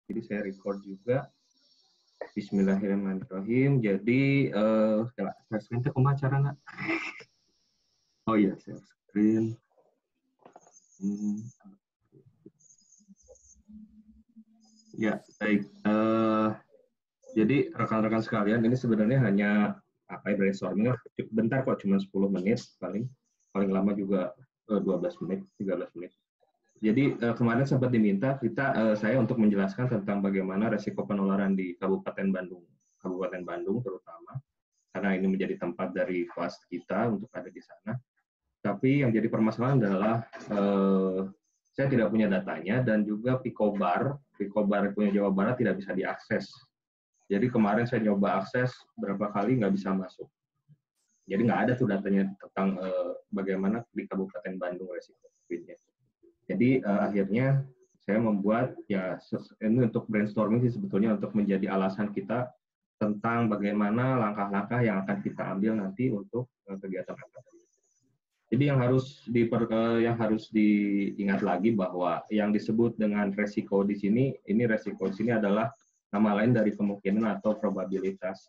Jadi saya record juga. Bismillahirrahmanirrahim. Jadi share screen itu kumaha carana? Oh iya, share screen. Ya, baik. Jadi rekan-rekan sekalian, ini sebenarnya hanya brainstorming. Bentar kok, cuma 10 menit paling lama juga 12 menit, 13 menit. Jadi kemarin sempat diminta saya untuk menjelaskan tentang bagaimana resiko penularan di Kabupaten Bandung terutama, karena ini menjadi tempat dari kelas kita untuk ada di sana. Tapi yang jadi permasalahan adalah saya tidak punya datanya dan juga Picobar punya Jawa Barat tidak bisa diakses. Jadi kemarin saya nyoba akses berapa kali nggak bisa masuk. Jadi nggak ada tuh datanya tentang bagaimana di Kabupaten Bandung resiko COVID-nya. Jadi akhirnya saya membuat ini untuk brainstorming sih sebetulnya untuk menjadi alasan kita tentang bagaimana langkah-langkah yang akan kita ambil nanti untuk kegiatan akademik. Jadi yang harus diingat lagi bahwa yang disebut dengan resiko di sini adalah nama lain dari kemungkinan atau probabilitas.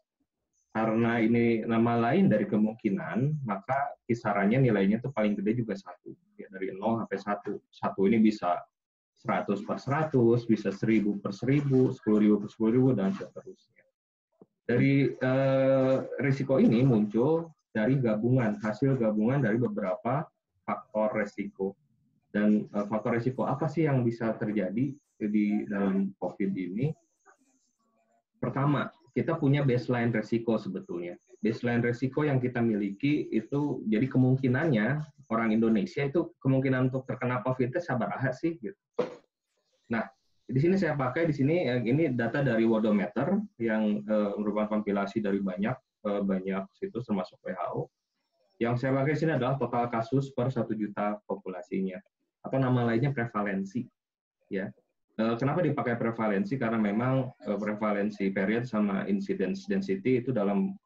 Karena ini nama lain dari kemungkinan, maka kisarannya nilainya itu paling gede juga 1. Ya, dari 0 sampai 1. 1 ini bisa 100 per 100, bisa 1000 per 1000, 10.000 per 10.000, dan seterusnya. Dari risiko ini muncul dari hasil gabungan dari beberapa faktor risiko. Dan faktor risiko apa sih yang bisa terjadi di dalam COVID ini? Pertama, kita punya baseline resiko sebetulnya. Baseline resiko yang kita miliki itu, jadi kemungkinannya orang Indonesia itu kemungkinan untuk terkena COVID itu sabaraha sih gitu. Nah, di sini saya pakai ini data dari Worldometer yang merupakan kompilasi dari banyak situs termasuk WHO. Yang saya pakai di sini adalah total kasus per 1 juta populasinya atau nama lainnya prevalensi, ya. Kenapa dipakai prevalensi? Karena memang prevalensi period sama incidence density itu dalam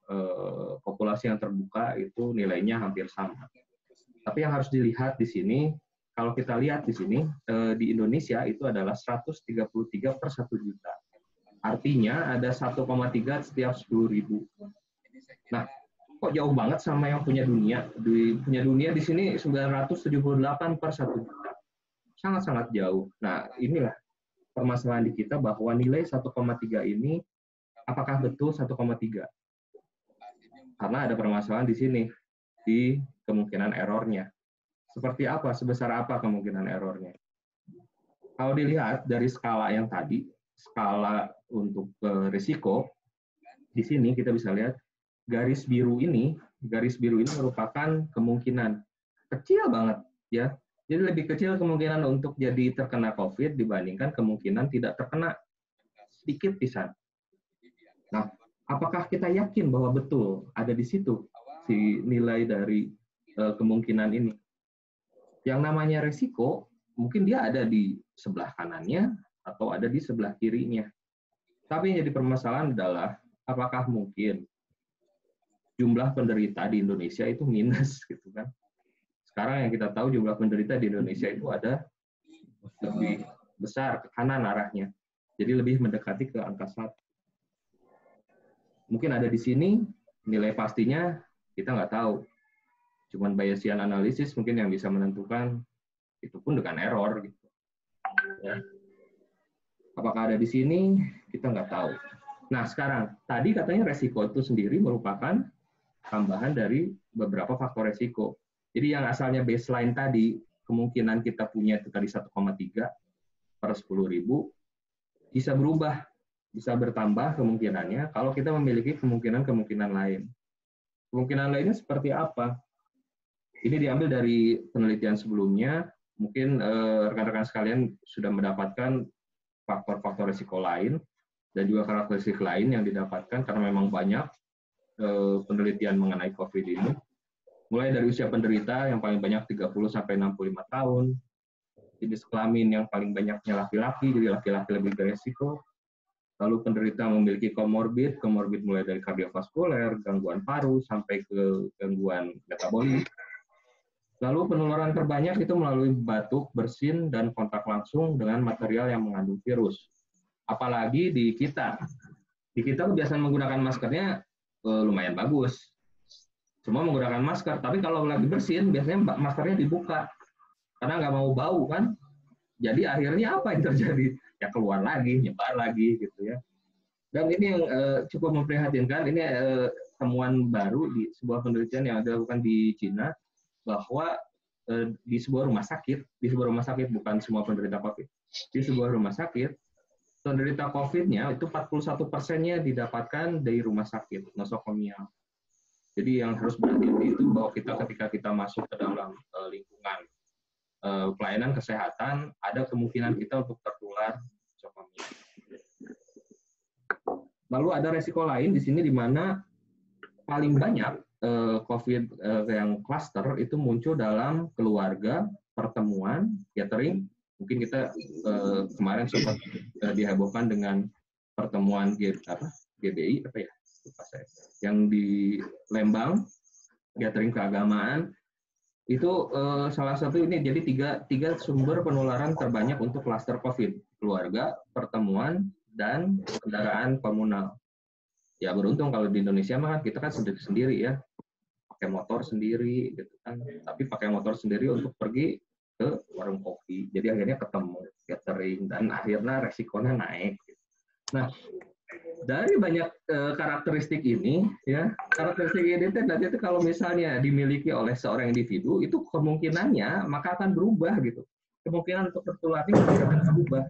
populasi yang terbuka itu nilainya hampir sama. Tapi yang harus dilihat di sini, kalau kita lihat di sini, di Indonesia itu adalah 133 per 1 juta. Artinya ada 1,3 setiap 10.000. Nah, kok jauh banget sama yang punya dunia? Punya dunia di sini 978 per 1 juta. Sangat-sangat jauh. Nah, inilah permasalahan di kita bahwa nilai 1,3 ini apakah betul 1,3? Karena ada permasalahan di sini, di kemungkinan errornya. Seperti apa, sebesar apa kemungkinan errornya? Kalau dilihat dari skala yang tadi, skala untuk risiko, di sini kita bisa lihat garis biru ini merupakan kemungkinan kecil banget, ya. Jadi lebih kecil kemungkinan untuk jadi terkena COVID dibandingkan kemungkinan tidak terkena, sedikit pisan. Nah, apakah kita yakin bahwa betul ada di situ si nilai dari kemungkinan ini? Yang namanya resiko, mungkin dia ada di sebelah kanannya atau ada di sebelah kirinya. Tapi yang jadi permasalahan adalah apakah mungkin jumlah penderita di Indonesia itu minus, gitu kan? Sekarang yang kita tahu jumlah penderita di Indonesia itu ada lebih besar ke kanan arahnya. Jadi lebih mendekati ke angka 1. Mungkin ada di sini, nilai pastinya kita nggak tahu. Cuman Bayesian analisis mungkin yang bisa menentukan, itu pun dengan error. Gitu. Ya. Apakah ada di sini, kita nggak tahu. Nah sekarang, tadi katanya resiko itu sendiri merupakan tambahan dari beberapa faktor resiko. Jadi yang asalnya baseline tadi, kemungkinan kita punya itu tadi 1,3 per 10.000, bisa berubah, bisa bertambah kemungkinannya kalau kita memiliki kemungkinan lain. Kemungkinan lainnya seperti apa? Ini diambil dari penelitian sebelumnya, mungkin rekan-rekan sekalian sudah mendapatkan faktor-faktor risiko lain, dan juga karakteristik lain yang didapatkan karena memang banyak penelitian mengenai COVID ini. Mulai dari usia penderita yang paling banyak 30-65 tahun, jenis kelamin yang paling banyaknya laki-laki, jadi laki-laki lebih beresiko. Lalu penderita memiliki komorbid mulai dari kardiovaskuler, gangguan paru, sampai ke gangguan metabolik. Lalu penularan terbanyak itu melalui batuk, bersin, dan kontak langsung dengan material yang mengandung virus. Apalagi di kita. Di kita kebiasaan menggunakan maskernya lumayan bagus. Semua menggunakan masker, tapi kalau lagi bersin biasanya maskernya dibuka karena nggak mau bau kan. Jadi akhirnya apa yang terjadi? Ya keluar lagi, nyebar lagi gitu ya. Dan ini yang cukup memprihatinkan. Ini temuan baru di sebuah penelitian yang dilakukan di Cina bahwa di sebuah rumah sakit bukan semua penderita COVID, di sebuah rumah sakit penderita COVID-nya itu 41%-nya didapatkan dari rumah sakit nosokomial. Jadi yang harus berhati-hati itu bahwa kita ketika kita masuk ke dalam lingkungan pelayanan kesehatan, ada kemungkinan kita untuk tertular nosokomia. Lalu ada resiko lain di sini di mana paling banyak COVID yang cluster itu muncul dalam keluarga, pertemuan, catering. Mungkin kita kemarin sempat dihebohkan dengan pertemuan GBI apa ya? Lupa saya. Yang di Lembang, catering keagamaan itu salah satu ini. Jadi tiga sumber penularan terbanyak untuk klaster COVID: keluarga, pertemuan, dan kendaraan komunal. Ya beruntung kalau di Indonesia mah kita kan sendiri ya, pakai motor sendiri gitu kan, tapi pakai motor sendiri untuk pergi ke warung kopi, jadi akhirnya ketemu catering dan akhirnya resikonya naik. Nah, dari banyak karakteristik ini ya, karakteristik ini nanti itu kalau misalnya dimiliki oleh seorang individu itu kemungkinannya maka akan berubah gitu, kemungkinan untuk tertularnya akan berubah.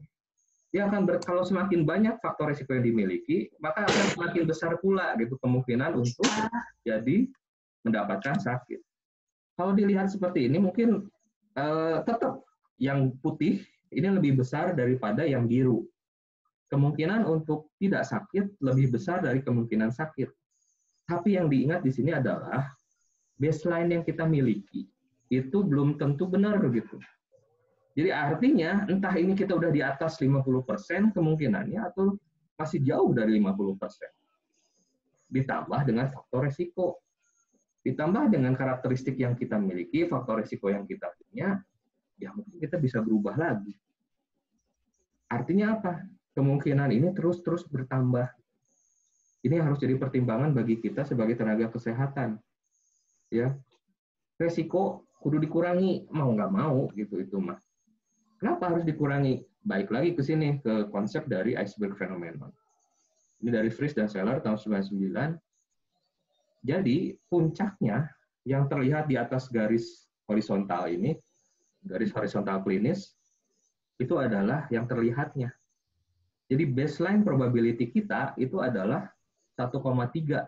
Dia akan kalau semakin banyak faktor risiko yang dimiliki, maka akan semakin besar pula gitu kemungkinan untuk jadi mendapatkan sakit. Kalau dilihat seperti ini, mungkin tetap yang putih ini lebih besar daripada yang biru. Kemungkinan untuk tidak sakit lebih besar dari kemungkinan sakit. Tapi yang diingat di sini adalah baseline yang kita miliki itu belum tentu benar gitu. Jadi artinya entah ini kita udah di atas 50% kemungkinannya atau masih jauh dari 50%. Ditambah dengan faktor resiko. Ditambah dengan karakteristik yang kita miliki, faktor resiko yang kita punya, ya mungkin kita bisa berubah lagi. Artinya apa? Kemungkinan ini terus bertambah. Ini harus jadi pertimbangan bagi kita sebagai tenaga kesehatan. Ya, resiko kudu dikurangi, mau nggak mau gitu itu mah. Kenapa harus dikurangi? Baik lagi ke sini, ke konsep dari iceberg phenomenon. Ini dari Fries dan Seller tahun 99. Jadi, puncaknya yang terlihat di atas garis horizontal ini, garis horizontal klinis, itu adalah yang terlihatnya. Jadi, baseline probability kita itu adalah 1,3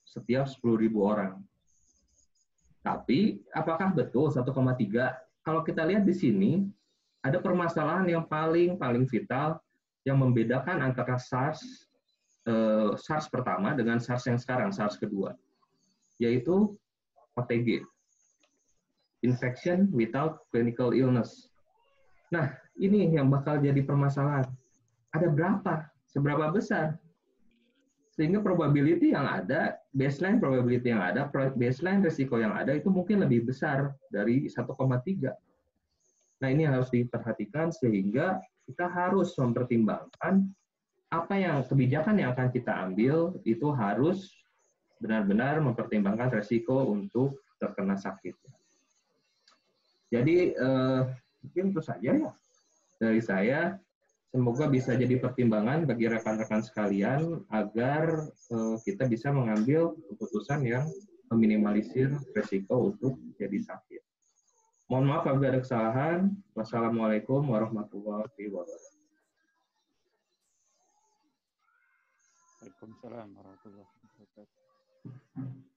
setiap 10.000 orang. Tapi, apakah betul 1,3? Kalau kita lihat di sini, ada permasalahan yang paling vital yang membedakan antara SARS pertama dengan SARS yang sekarang, SARS kedua, yaitu OTG, Infection Without Clinical Illness. Nah, ini yang bakal jadi permasalahan. Ada berapa? Seberapa besar? Sehingga probability yang ada, baseline probability yang ada, baseline risiko yang ada itu mungkin lebih besar dari 1,3. Nah, ini harus diperhatikan sehingga kita harus mempertimbangkan apa yang kebijakan yang akan kita ambil itu harus benar-benar mempertimbangkan resiko untuk terkena sakit. Jadi mungkin itu saja ya dari saya. Semoga bisa jadi pertimbangan bagi rekan-rekan sekalian agar kita bisa mengambil keputusan yang meminimalisir resiko untuk jadi sakit. Mohon maaf apabila ada kesalahan. Wassalamualaikum warahmatullahi wabarakatuh. Waalaikumsalam warahmatullahi wabarakatuh.